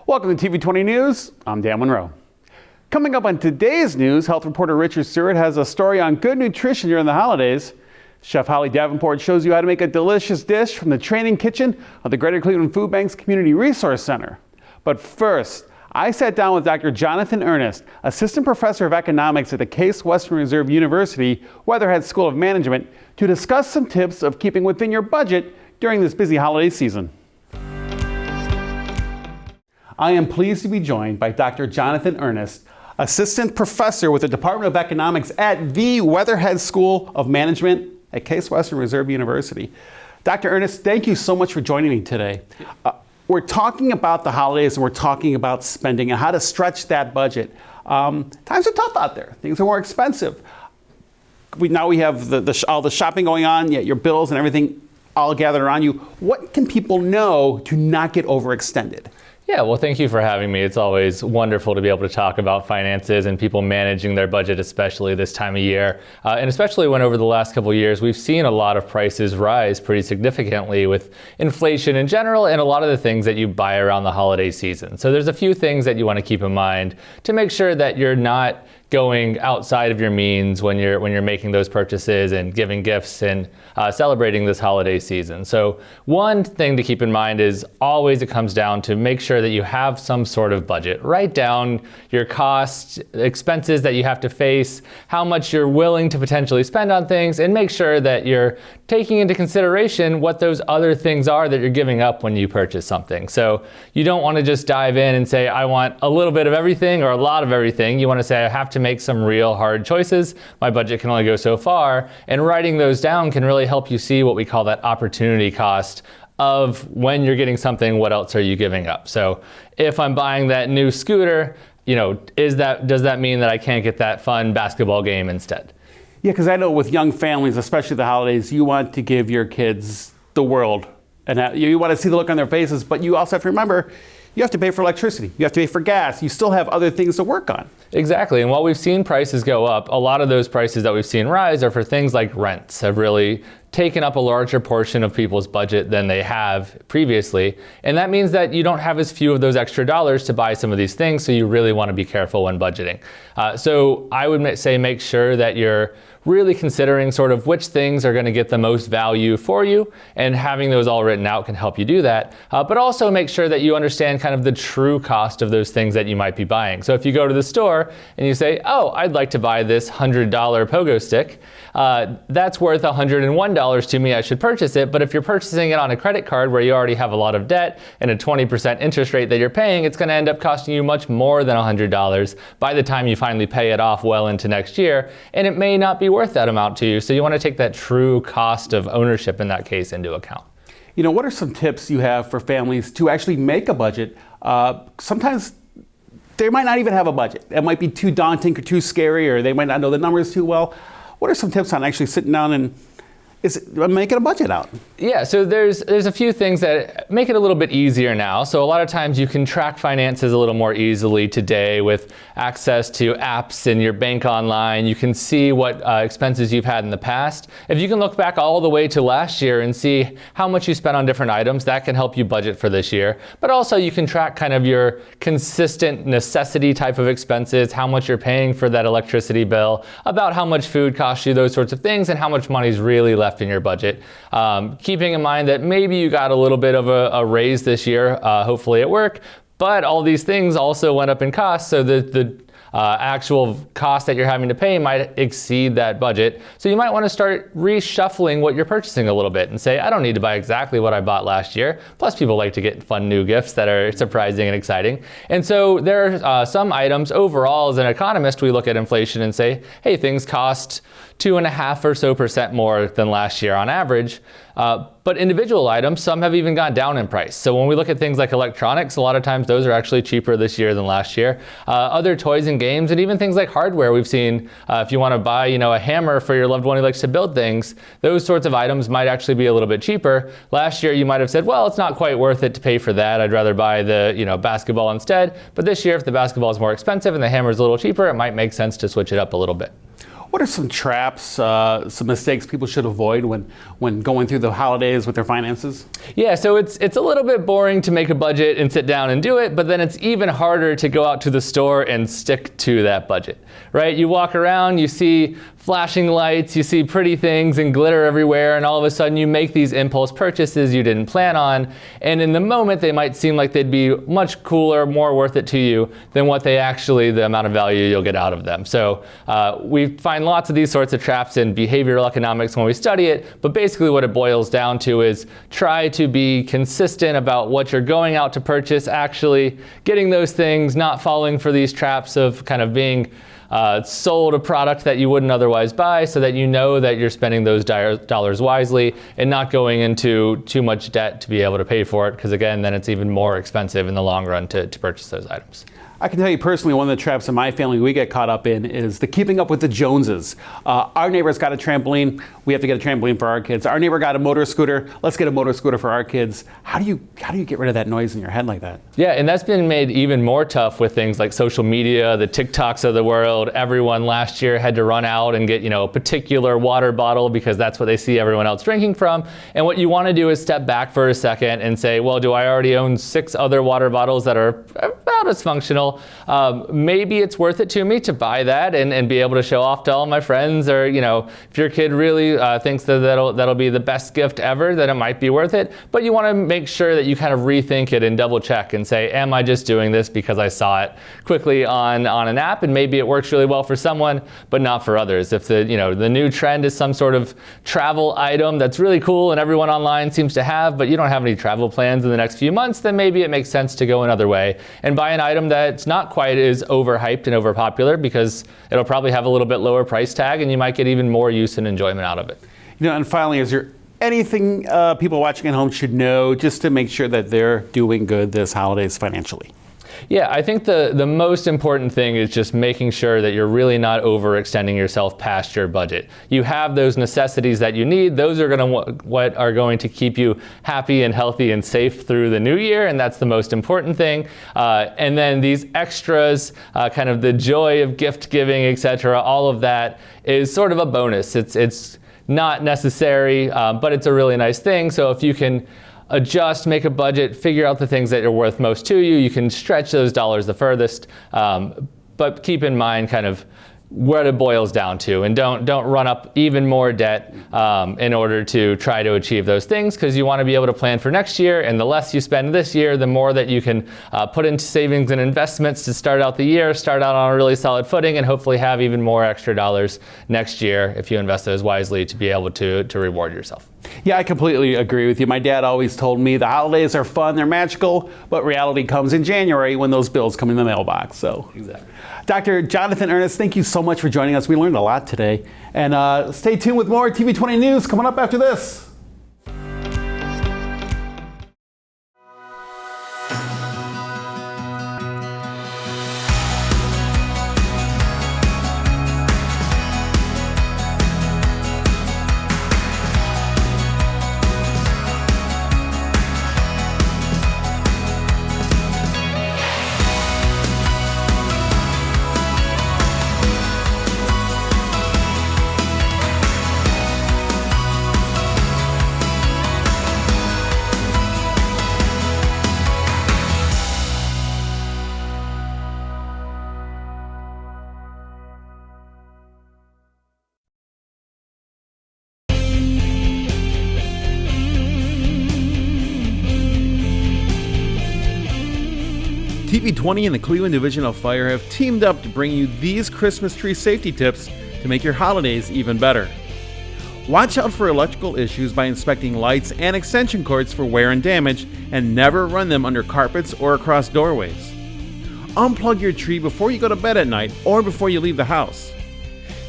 Welcome to TV20 News. I'm Dan Monroe. Coming up on today's news, health reporter Richard Stewart has a story on good nutrition during the holidays. Chef Holly Davenport shows you how to make a delicious dish from the training kitchen of the Greater Cleveland Food Bank's Community Resource Center. But first, I sat down with Dr. Jonathan Ernest, Assistant Professor of Economics at the Case Western Reserve University Weatherhead School of Management, to discuss some tips of keeping within your budget during this busy holiday season. I am pleased to be joined by Dr. Jonathan Ernest, Assistant Professor with the Department of Economics at the Weatherhead School of Management at Case Western Reserve University. Dr. Ernest, thank you so much for joining me today. We're talking about the holidays and we're talking about spending and how to stretch that budget. Times are tough out there. Things are more expensive. Now we have all the shopping going on, yet your bills and everything all gathered around you. What can people know to not get overextended? Yeah, well, thank you for having me. It's always wonderful to be able to talk about finances and people managing their budget, especially this time of year. And especially when over the last couple of years, we've seen a lot of prices rise pretty significantly with inflation in general and a lot of the things that you buy around the holiday season. So there's a few things that you want to keep in mind to make sure that you're not going outside of your means when you're making those purchases and giving gifts and celebrating this holiday season. So one thing to keep in mind is always it comes down to make sure that you have some sort of budget. Write down your costs, expenses that you have to face, how much you're willing to potentially spend on things, and make sure that you're taking into consideration what those other things are that you're giving up when you purchase something. So you don't want to just dive in and say, I want a little bit of everything or a lot of everything. You want to say, I have to make some real hard choices. My budget can only go so far. And writing those down can really help you see what we call that opportunity cost of when you're getting something, what else are you giving up? So if I'm buying that new scooter, does that mean that I can't get that fun basketball game instead? Yeah, because I know with young families, especially the holidays, you want to give your kids the world. And you want to see the look on their faces, but you also have to remember, you have to pay for electricity. You have to pay for gas. You still have other things to work on. Exactly. And while we've seen prices go up, a lot of those prices that we've seen rise are for things like rents have really taken up a larger portion of people's budget than they have previously. And that means that you don't have as few of those extra dollars to buy some of these things. So you really want to be careful when budgeting. So I would say make sure that you're really considering sort of which things are going to get the most value for you, and having those all written out can help you do that. But also make sure that you understand kind of the true cost of those things that you might be buying. So if you go to the store and you say, oh, I'd like to buy this $100 pogo stick, that's worth $101 to me, I should purchase it. But if you're purchasing it on a credit card where you already have a lot of debt and a 20% interest rate that you're paying, it's going to end up costing you much more than $100 by the time you finally pay it off well into next year. And it may not be worth that amount to you. So you want to take that true cost of ownership in that case into account. What are some tips you have for families to actually make a budget? Sometimes they might not even have a budget. It might be too daunting or too scary, or they might not know the numbers too well. What are some tips on actually sitting down and making a budget out? Yeah, so there's a few things that make it a little bit easier now. So a lot of times you can track finances a little more easily today with access to apps and your bank online. You can see what expenses you've had in the past. If you can look back all the way to last year and see how much you spent on different items, that can help you budget for this year. But also you can track kind of your consistent necessity type of expenses, how much you're paying for that electricity bill, about how much food costs you, those sorts of things, and how much money's really left in your budget. Keeping in mind that maybe you got a little bit of a raise this year, hopefully at work, but all these things also went up in cost, so the actual cost that you're having to pay might exceed that budget. So you might want to start reshuffling what you're purchasing a little bit and say, I don't need to buy exactly what I bought last year. Plus people like to get fun new gifts that are surprising and exciting. And so there are some items overall, as an economist, we look at inflation and say, hey, things cost 2.5% or so more than last year on average. But individual items, some have even gone down in price. So when we look at things like electronics, a lot of times those are actually cheaper this year than last year. Other toys and games, and even things like hardware, we've seen if you want to buy a hammer for your loved one who likes to build things, those sorts of items might actually be a little bit cheaper. Last year you might have said, well, it's not quite worth it to pay for that. I'd rather buy the basketball instead. But this year, if the basketball is more expensive and the hammer is a little cheaper, it might make sense to switch it up a little bit. What are some traps, some mistakes people should avoid when going through the holidays with their finances? Yeah, so it's a little bit boring to make a budget and sit down and do it, but then it's even harder to go out to the store and stick to that budget, right? You walk around, you see flashing lights, you see pretty things and glitter everywhere, and all of a sudden you make these impulse purchases you didn't plan on, and in the moment they might seem like they'd be much cooler, more worth it to you than what they actually, the amount of value you'll get out of them. So we find lots of these sorts of traps in behavioral economics when we study it, but basically what it boils down to is try to be consistent about what you're going out to purchase, actually getting those things, not falling for these traps of kind of being sold a product that you wouldn't otherwise buy, so that you know that you're spending those dollars wisely and not going into too much debt to be able to pay for it, because again, then it's even more expensive in the long run to purchase those items. I can tell you personally, one of the traps in my family we get caught up in is the keeping up with the Joneses. Our neighbor's got a trampoline. We have to get a trampoline for our kids. Our neighbor got a motor scooter. Let's get a motor scooter for our kids. How do you get rid of that noise in your head like that? Yeah, and that's been made even more tough with things like social media, the TikToks of the world. Everyone last year had to run out and get, a particular water bottle because that's what they see everyone else drinking from. And what you want to do is step back for a second and say, well, do I already own 6 other water bottles that are about as functional? Maybe it's worth it to me to buy that and be able to show off to all my friends, or if your kid really thinks that'll be the best gift ever, then it might be worth it. But you want to make sure that you kind of rethink it and double check and say, am I just doing this because I saw it quickly on an app and maybe it works really well for someone but not for others? If the new trend is some sort of travel item that's really cool and everyone online seems to have, but you don't have any travel plans in the next few months, then maybe it makes sense to go another way and buy an item that's not quite as overhyped and overpopular, because it'll probably have a little bit lower price tag and you might get even more use and enjoyment out of it. And finally, is there anything people watching at home should know just to make sure that they're doing good this holidays financially? Yeah, I think the most important thing is just making sure that you're really not overextending yourself past your budget. You have those necessities that you need. Those are what are going to keep you happy and healthy and safe through the new year, and that's the most important thing. And then these extras, kind of the joy of gift giving, etc., all of that is sort of a bonus. It's not necessary, but it's a really nice thing. So if you can adjust, make a budget, figure out the things that are worth most to you, you can stretch those dollars the furthest, but keep in mind kind of what it boils down to, and don't run up even more debt in order to try to achieve those things, because you want to be able to plan for next year, and the less you spend this year, the more that you can put into savings and investments to start out the year, start out on a really solid footing, and hopefully have even more extra dollars next year if you invest those wisely to be able to reward yourself. Yeah, I completely agree with you. My dad always told me the holidays are fun, they're magical, but reality comes in January when those bills come in the mailbox. So, exactly. Dr. Jonathan Ernest, thank you so much for joining us. We learned a lot today. And stay tuned with more TV20 News coming up after this. TV20 and the Cleveland Division of Fire have teamed up to bring you these Christmas tree safety tips to make your holidays even better. Watch out for electrical issues by inspecting lights and extension cords for wear and damage, and never run them under carpets or across doorways. Unplug your tree before you go to bed at night or before you leave the house.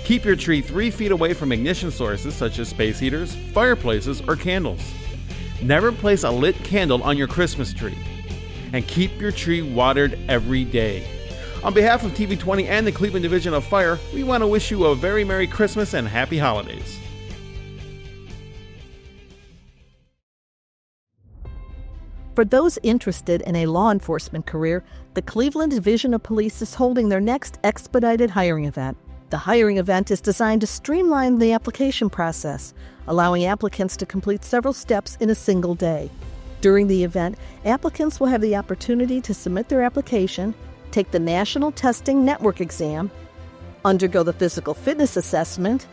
Keep your tree 3 feet away from ignition sources such as space heaters, fireplaces, or candles. Never place a lit candle on your Christmas tree. And keep your tree watered every day. On behalf of TV20 and the Cleveland Division of Fire, we want to wish you a very Merry Christmas and Happy Holidays. For those interested in a law enforcement career, the Cleveland Division of Police is holding their next expedited hiring event. The hiring event is designed to streamline the application process, allowing applicants to complete several steps in a single day. During the event, applicants will have the opportunity to submit their application, take the National Testing Network exam, undergo the physical fitness assessment,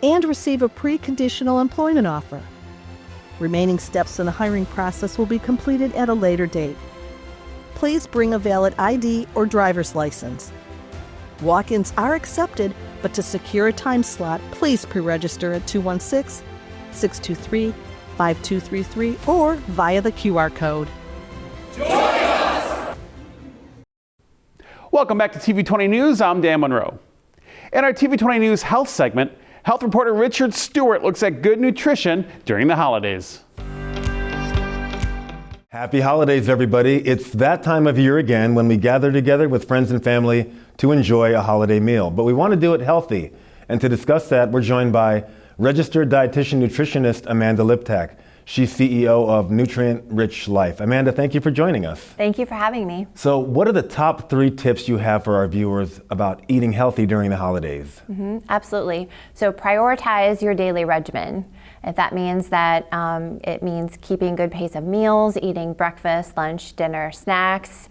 and receive a pre-conditional employment offer. Remaining steps in the hiring process will be completed at a later date. Please bring a valid ID or driver's license. Walk-ins are accepted, but to secure a time slot, please pre-register at 216-623-5233 or via the QR code. Welcome back to TV20 News. I'm Dan Monroe. In our TV20 News health segment, health reporter Richard Stewart looks at good nutrition during the holidays. Happy holidays, everybody. It's that time of year again when we gather together with friends and family to enjoy a holiday meal. But we want to do it healthy. And to discuss that, we're joined by registered dietitian nutritionist Amanda Liptak. She's CEO of Nutrient Rich Life. Amanda, thank you for joining us. Thank you for having me. So what are the top 3 tips you have for our viewers about eating healthy during the holidays? Absolutely. So prioritize your daily regimen. If that means that it means keeping good pace of meals, eating breakfast, lunch, dinner, snacks,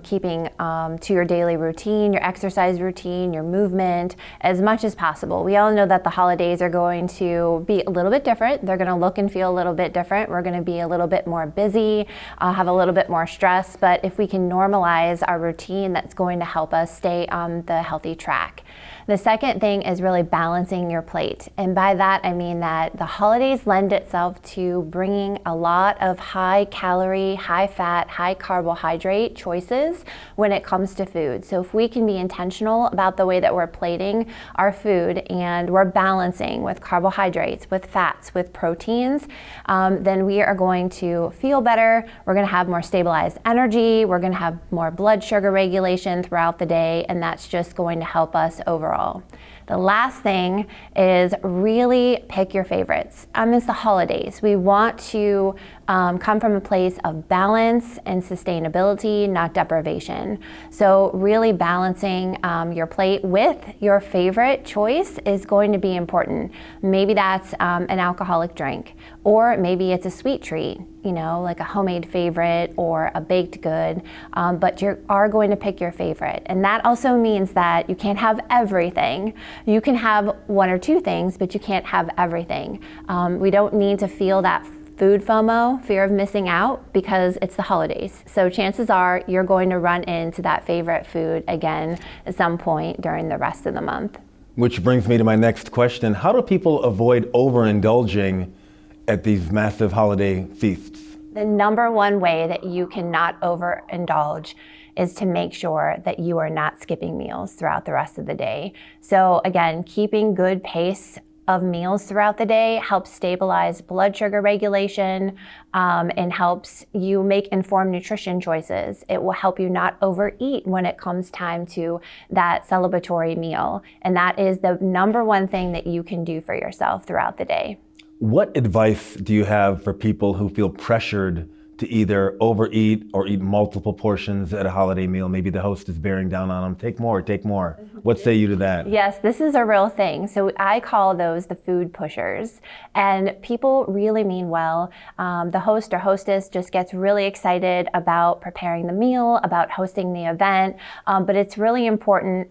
keeping to your daily routine, your exercise routine, your movement, as much as possible. We all know that the holidays are going to be a little bit different. They're going to look and feel a little bit different. We're going to be a little bit more busy, have a little bit more stress, but if we can normalize our routine, that's going to help us stay on the healthy track. The second thing is really balancing your plate. And by that, I mean that the holidays lend itself to bringing a lot of high calorie, high fat, high carbohydrate choices when it comes to food. So if we can be intentional about the way that we're plating our food and we're balancing with carbohydrates, with fats, with proteins, then we are going to feel better. We're going to have more stabilized energy. We're going to have more blood sugar regulation throughout the day, and that's just going to help us overall. The last thing is really pick your favorites. It's the holidays. We want to come from a place of balance and sustainability, not deprivation. So really balancing your plate with your favorite choice is going to be important. Maybe that's an alcoholic drink, or maybe it's a sweet treat, like a homemade favorite or a baked good, but you are going to pick your favorite. And that also means that you can't have everything. You can have 1 or 2 things, but you can't have everything. We don't need to feel that food FOMO, fear of missing out, because it's the holidays. So chances are you're going to run into that favorite food again at some point during the rest of the month. Which brings me to my next question. How do people avoid overindulging at these massive holiday feasts? The number one way that you cannot overindulge is to make sure that you are not skipping meals throughout the rest of the day. So again, keeping good pace of meals throughout the day helps stabilize blood sugar regulation and helps you make informed nutrition choices. It will help you not overeat when it comes time to that celebratory meal. And that is the number one thing that you can do for yourself throughout the day. What advice do you have for people who feel pressured to either overeat or eat multiple portions at a holiday meal? Maybe the host is bearing down on them. Take more, take more. What say you to that? Yes, this is a real thing. So I call those the food pushers. And people really mean well. The host or hostess just gets really excited about preparing the meal, about hosting the event. But it's really important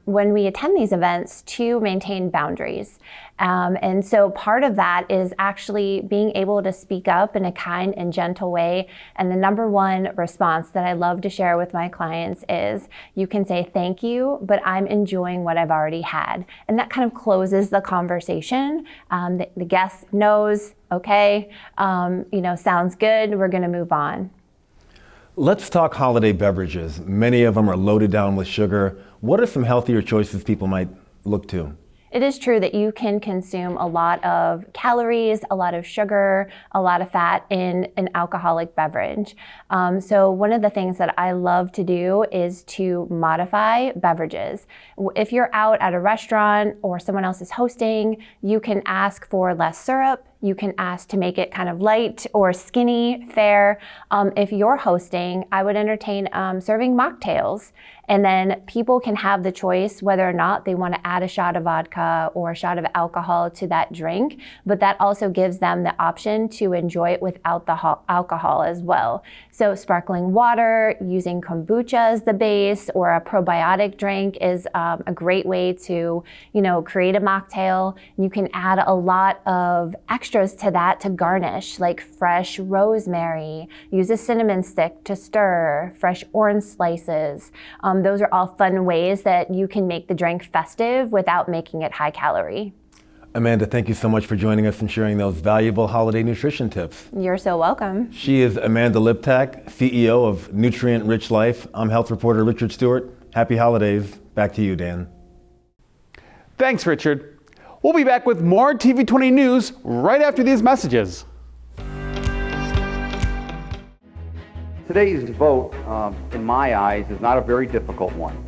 when we attend these events to maintain boundaries. And so part of that is actually being able to speak up in a kind and gentle way. And the number one response that I love to share with my clients is you can say thank you, but I'm enjoying what I've already had. And that kind of closes the conversation. The guest knows, okay, sounds good, we're gonna move on. Let's talk holiday beverages. Many of them are loaded down with sugar. What are some healthier choices people might look to? It is true that you can consume a lot of calories, a lot of sugar, a lot of fat in an alcoholic beverage. So one of the things that I love to do is to modify beverages. If you're out at a restaurant or someone else is hosting, you can ask for less syrup. You can ask to make it kind of light or skinny fare. If you're hosting, I would entertain serving mocktails. And then people can have the choice whether or not they want to add a shot of vodka or a shot of alcohol to that drink. But that also gives them the option to enjoy it without the alcohol as well. So sparkling water, using kombucha as the base, or a probiotic drink is a great way to, create a mocktail. You can add a lot of extras to that to garnish, like fresh rosemary, use a cinnamon stick to stir, fresh orange slices. Those are all fun ways that you can make the drink festive without making it high calorie. Amanda, thank you so much for joining us and sharing those valuable holiday nutrition tips. You're so welcome. She is Amanda Liptak, CEO of Nutrient Rich Life. I'm health reporter Richard Stewart. Happy holidays. Back to you, Dan. Thanks, Richard. We'll be back with more TV20 news right after these messages. Today's vote, in my eyes, is not a very difficult one.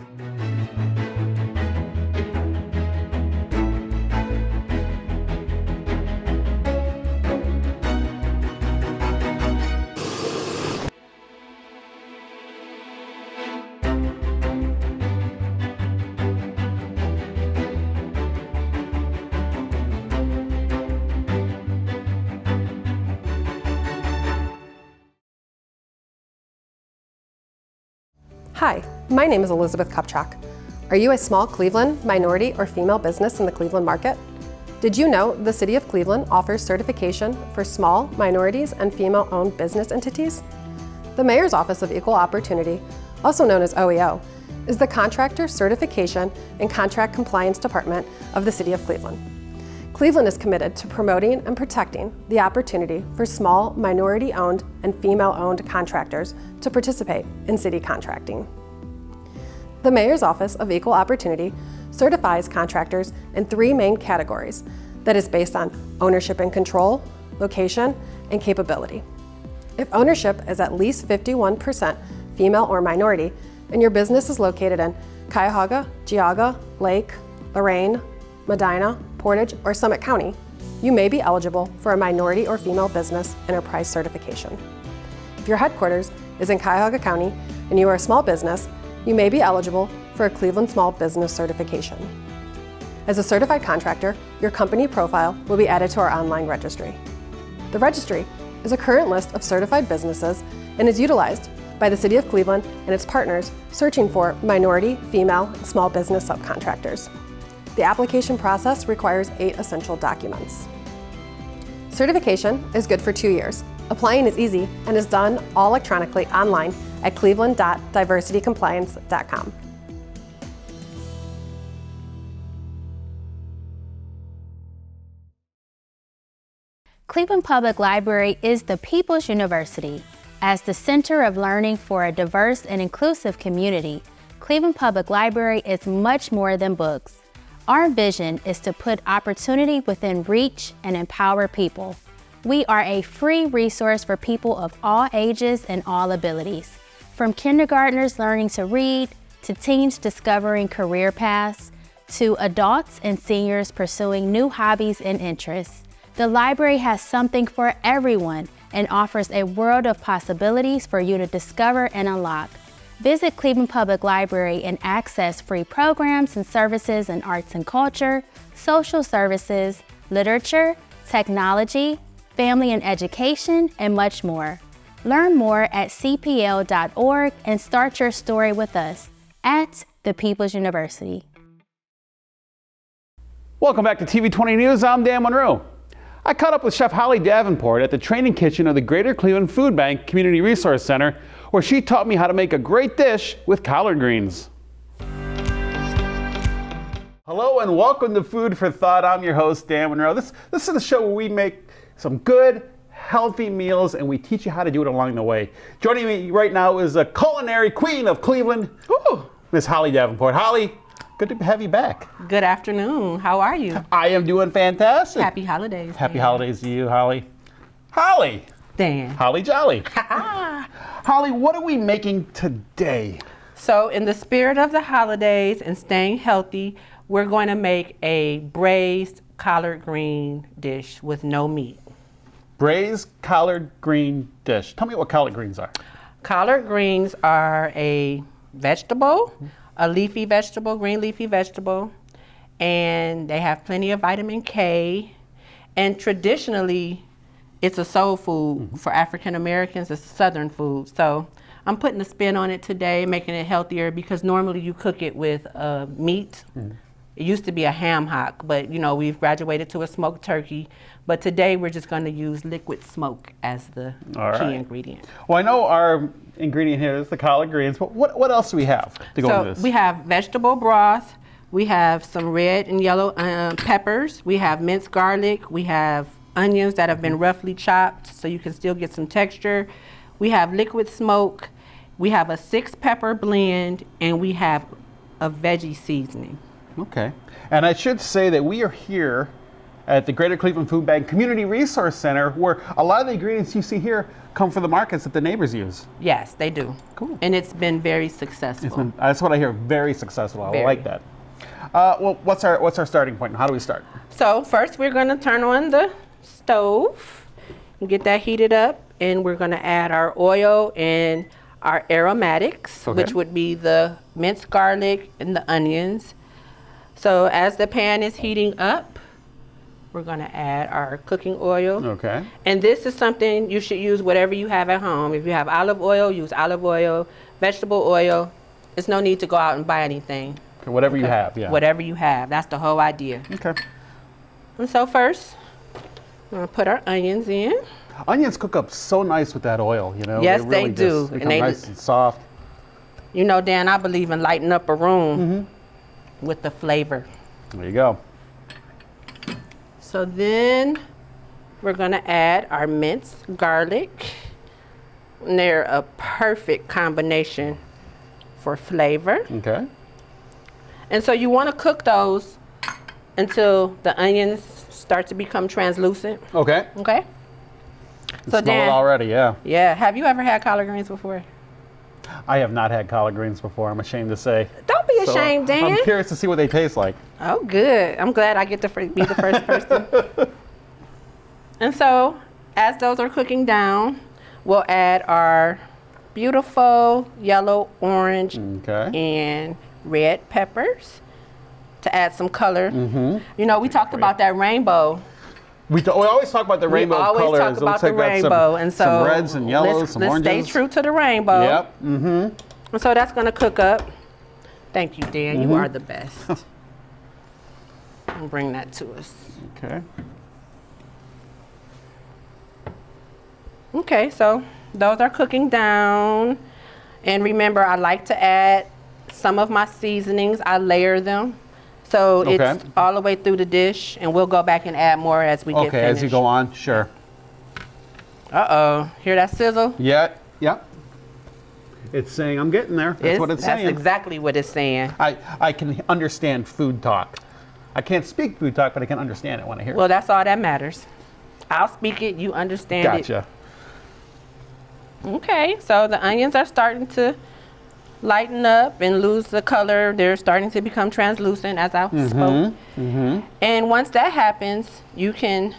Hi, my name is Elizabeth Kupchak. Are you a small Cleveland minority or female business in the Cleveland market? Did you know the City of Cleveland offers certification for small minorities and female-owned business entities? The Mayor's Office of Equal Opportunity, also known as OEO, is the Contractor Certification and Contract Compliance Department of the City of Cleveland. Cleveland is committed to promoting and protecting the opportunity for small minority-owned and female-owned contractors to participate in city contracting. The Mayor's Office of Equal Opportunity certifies contractors in 3 main categories that is based on ownership and control, location, and capability. If ownership is at least 51% female or minority, and your business is located in Cuyahoga, Geauga, Lake, Lorain, Medina, Portage, or Summit County, you may be eligible for a minority or female business enterprise certification. If your headquarters is in Cuyahoga County and you are a small business, you may be eligible for a Cleveland Small Business Certification. As a certified contractor, your company profile will be added to our online registry. The registry is a current list of certified businesses and is utilized by the City of Cleveland and its partners searching for minority, female, and small business subcontractors. The application process requires 8 essential documents. Certification is good for 2 years. Applying is easy and is done all electronically online at cleveland.diversitycompliance.com. Cleveland Public Library is the People's University. As the center of learning for a diverse and inclusive community, Cleveland Public Library is much more than books. Our vision is to put opportunity within reach and empower people. We are a free resource for people of all ages and all abilities. From kindergartners learning to read, to teens discovering career paths, to adults and seniors pursuing new hobbies and interests. The library has something for everyone and offers a world of possibilities for you to discover and unlock. Visit Cleveland Public Library and access free programs and services in arts and culture, social services, literature, technology, family and education, and much more. Learn more at cpl.org and start your story with us at the People's University. Welcome back to TV20 News. I'm Dan Monroe. I caught up with Chef Holly Davenport at the training kitchen of the Greater Cleveland Food Bank Community Resource Center, where she taught me how to make a great dish with collard greens. Hello and welcome to Food for Thought. I'm your host, Dan Monroe. This is the show where we make some good, healthy meals and we teach you how to do it along the way. Joining me right now is a culinary queen of Cleveland, Miss Holly Davenport. Holly, good to have you back. Good afternoon. How are you? I am doing fantastic. Happy holidays. Happy holidays to you, Holly. Holly. Dan. Holly Jolly. Holly, what are we making today? So in the spirit of the holidays and staying healthy, we're going to make a braised collard green dish with no meat. Braised collard green dish. Tell me what collard greens are. Collard greens are a vegetable, a leafy vegetable, green leafy vegetable, and they have plenty of vitamin K. And traditionally, it's a soul food for African Americans. It's a Southern food. So I'm putting a spin on it today, making it healthier, because normally you cook it with meat. It used to be a ham hock, but you know, we've graduated to a smoked turkey. But today we're just going to use liquid smoke as the key ingredient. Well, I know our ingredient here is the collard greens, but what else do we have to go into this? We have vegetable broth, we have some red and yellow peppers, we have minced garlic, we have onions that have been roughly chopped so you can still get some texture. We have liquid smoke, we have a 6-pepper blend, and we have a veggie seasoning. Okay. And I should say that we are here at the Greater Cleveland Food Bank Community Resource Center, where a lot of the ingredients you see here come from the markets that the neighbors use. Yes, they do. Cool. And it's been very successful. That's what I hear, very successful. I Very. like that. Well, what's our starting point? How do we start? So first we're going to turn on the stove and get that heated up, and we're going to add our oil and our aromatics, which would be the minced garlic and the onions. So as the pan is heating up, we're going to add our cooking oil. Okay. And this is something you should use whatever you have at home. If you have olive oil, use olive oil. Vegetable oil, there's no need to go out and buy anything. Okay, whatever you have, yeah. Whatever you have, that's the whole idea. Okay. And so first, we're going to put our onions in. Onions cook up so nice with that oil, you know? Yes, really they do. Just become And they nice and soft. You know, Dan, I believe in lighting up a room with the flavor. There you go. So then we're going to add our minced garlic. And they're a perfect combination for flavor. Okay. And so you want to cook those until the onions start to become translucent. Okay. Okay? So smell it already, yeah. Yeah. Have you ever had collard greens before? I have not had collard greens before, I'm ashamed to say. Don't be ashamed, Dan. I'm curious to see what they taste like. Oh, good. I'm glad I get to be the first person. And so, as those are cooking down, we'll add our beautiful yellow, orange, and red peppers to add some color. You know, we talked about that rainbow. We always talk about the rainbow colors. We always talk about the rainbow, and so some reds and yellows, some oranges. Let's stay true to the rainbow. Yep. And so that's going to cook up. Thank you, Dan. You are the best. And bring that to us. Okay. Okay, so those are cooking down. And remember, I like to add some of my seasonings. I layer them. So it's all the way through the dish, and we'll go back and add more as we get finished. Okay, as you go on, sure. Uh-oh, hear that sizzle? Yeah, yep. It's saying I'm getting there. That's what it's saying. That's exactly what it's saying. I can understand food talk. I can't speak food talk, but I can understand it when I hear it. Well, that's all that matters. I'll speak it, you understand it. Gotcha. Okay, so the onions are starting to lighten up and lose the color. They're starting to become translucent, as I spoke. And once that happens, you can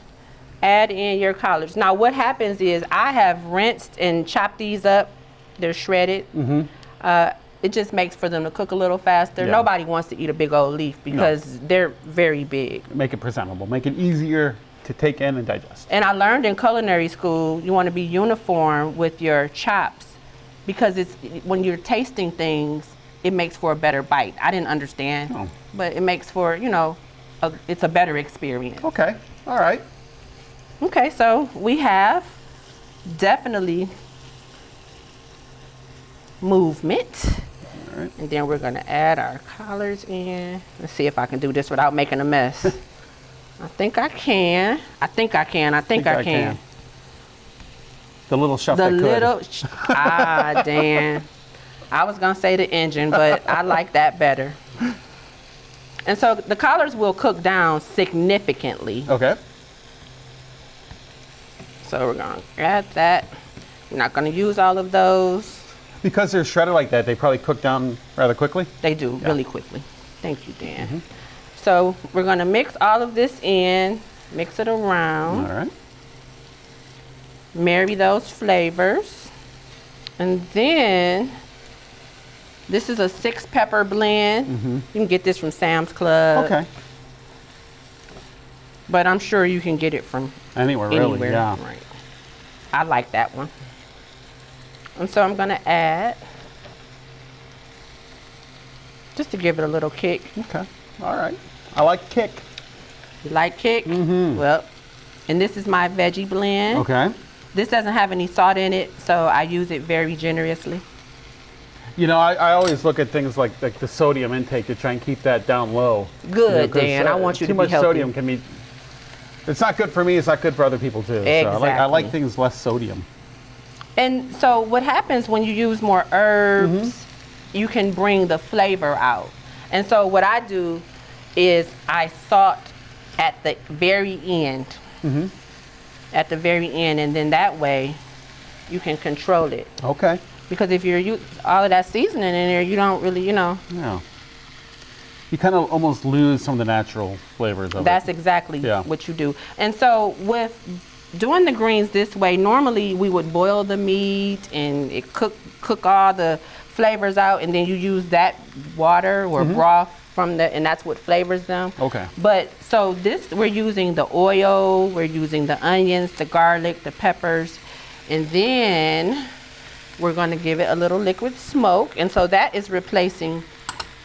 add in your collards. Now what happens is I have rinsed and chopped these up. They're shredded. It just makes for them to cook a little faster. Yeah. Nobody wants to eat a big old leaf because they're very big. Make it presentable. Make it easier to take in and digest. And I learned in culinary school, you want to be uniform with your chops, because it's when you're tasting things, it makes for a better bite. I didn't understand, but it makes for, you know, it's a better experience. Okay, all right. Okay, so we have definitely movement. All right. And then we're gonna add our collards in. Let's see if I can do this without making a mess. I think I can. I think I can. The little chef that could. Dan. I was gonna say the engine, but I like that better. And so the collards will cook down significantly. Okay. So we're gonna add that. We're not gonna use all of those. Because they're shredded like that, they probably cook down rather quickly? They do, really quickly. Thank you, Dan. So we're gonna mix all of this in, mix it around. All right. Marry those flavors. And then, this is a 6-pepper blend. You can get this from Sam's Club. Okay. But I'm sure you can get it from Anywhere, really, anywhere. yeah. Right. I like that one. And so I'm gonna add, just to give it a little kick. Okay. All right. I like kick. You like kick? Well, and this is my veggie blend. Okay. This doesn't have any salt in it, so I use it very generously. You know, I always look at things like the sodium intake to try and keep that down low. Good, 'cause, Dan. I want you to too be much healthy. sodium can be. It's not good for me. It's not good for other people too. So I like Exactly. things less sodium. And so what happens when you use more herbs, you can bring the flavor out. And so what I do is I salt at the very end. At the very end, and then that way you can control it. Okay. Because if you're using all of that seasoning in there, you don't really, Yeah. You kind of almost lose some of the natural flavors of That's it. exactly Yeah. what you do. And so with doing the greens this way, normally we would boil the meat and it cook all the flavors out, and then you use that water or broth from the, and that's what flavors them. Okay. But so this, we're using the oil, we're using the onions, the garlic, the peppers, and then we're going to give it a little liquid smoke, and so that is replacing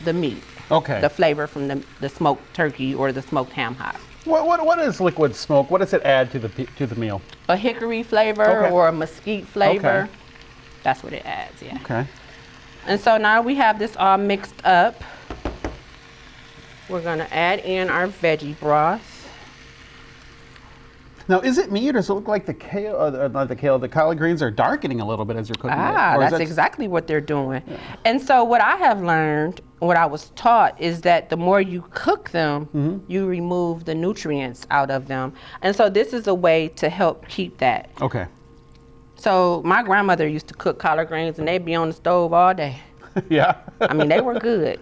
the meat. Okay. The flavor from the smoked turkey or the smoked ham hock. What is liquid smoke? What does it add to the meal? A hickory flavor Okay. or a mesquite flavor. Okay. That's what it adds, yeah. Okay. And so now we have this all mixed up. We're gonna add in our veggie broth. Now, is it me, or does it look like the kale, not the kale, the collard greens are darkening a little bit as you're cooking it? Ah, Or is that's that- exactly what they're doing. And so what I have learned, what I was taught, is that the more you cook them, you remove the nutrients out of them. And so this is a way to help keep that. Okay. So my grandmother used to cook collard greens, and they'd be on the stove all day. Yeah. I mean, they were good,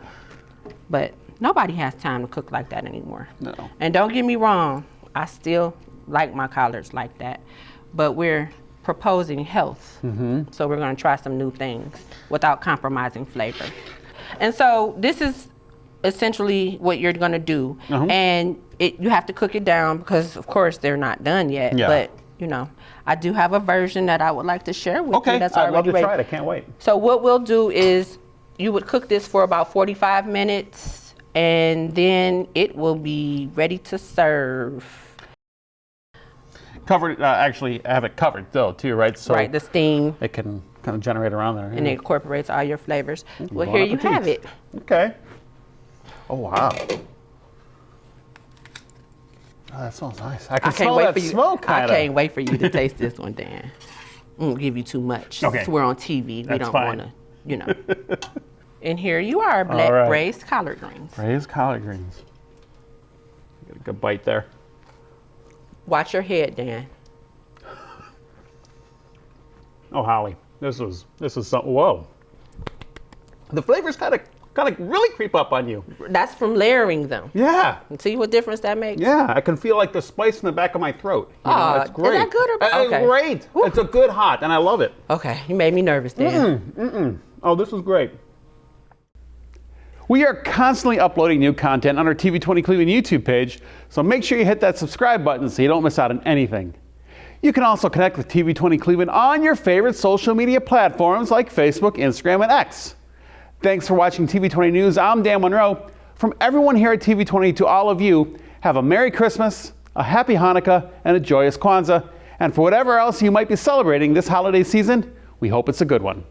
but nobody has time to cook like that anymore. No. And don't get me wrong, I still like my collards like that, but we're proposing health. So we're gonna try some new things without compromising flavor. And so this is essentially what you're gonna do. And you have to cook it down because of course they're not done yet, Yeah. but you know, I do have a version that I would like to share with you that's I'd love already to ready. try it. I can't wait. So what we'll do is you would cook this for about 45 minutes and then it will be ready to serve. Covered, actually have it covered though too, right? So Right, the steam, it can kind of generate around there. and it incorporates all your flavors. Well, Bon here you appetit. have it. Okay. Oh wow. Oh, that smells nice. I can I can't smell wait that for you. smoke. I Kinda. can't wait for you to taste this one, Dan. I won't give you too much. Okay. Since we're on TV. We That's don't fine. want to, you know. And here you are, black All right. braised collard greens. Braised collard greens. Get a good bite there. Watch your head, Dan. Oh, Holly, this is something. Whoa. The flavors kind of really creep up on you. That's from layering them. Yeah. See what difference that makes? Yeah, I can feel like the spice in the back of my throat. You know, Ah, it's great. is that good or bad? It's Okay. great. It's a good hot, and I love it. Okay, you made me nervous, Dan. Oh, this is great. We are constantly uploading new content on our TV20 Cleveland YouTube page, so make sure you hit that subscribe button so you don't miss out on anything. You can also connect with TV20 Cleveland on your favorite social media platforms like Facebook, Instagram, and X. Thanks for watching TV20 News. I'm Dan Monroe. From everyone here at TV20 to all of you, have a Merry Christmas, a Happy Hanukkah, and a joyous Kwanzaa. And for whatever else you might be celebrating this holiday season, we hope it's a good one.